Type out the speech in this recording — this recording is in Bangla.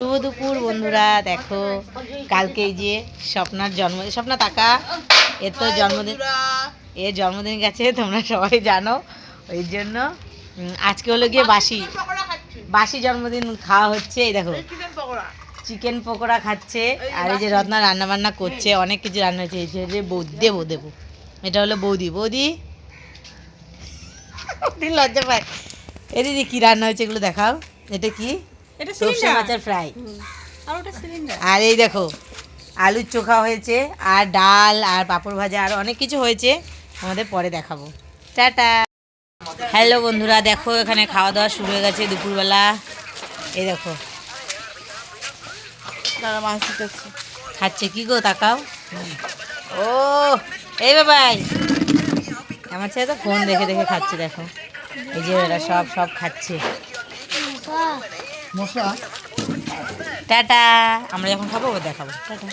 শুভ দুপুর বন্ধুরা, দেখো কালকে এই যে স্বপ্নার জন্মদিন। স্বপ্না টাকা এর তো জন্মদিন, এর জন্মদিন গেছে তোমরা সবাই জানো। ওই জন্য আজকে হলো গিয়ে বাসি জন্মদিন খাওয়া হচ্ছে। এই দেখো চিকেন পকোড়া খাচ্ছে, আর এই যে রত্না রান্না বান্না করছে, অনেক কিছু রান্না হচ্ছে। এই যে বৌদি দেবো এটা হলো বৌদি লজ্জা পায়। এ দিদি কি রান্না হয়েছে এগুলো দেখাও। এটা কি? সরষে মাছের ফ্রাই। আর এই দেখো আলুর চোখা হয়েছে, আর ডাল, আর পাঁপড় ভাজা, আর অনেক কিছু হয়েছে, আমাদের পরে দেখাবো। টাটা। হ্যালো বন্ধুরা, দেখো এখানে খাওয়া দাওয়া শুরু হয়ে গেছে দুপুরবেলা। এই দেখো খাচ্ছে কি গো, তাকাও। ও এই বাবাই, আমার ছেলে তো ফোন দেখে দেখে খাচ্ছে। দেখো এই যে এরা সব খাচ্ছে। টাটা। আমরা যখন খাবো দেখাবো। টাটা।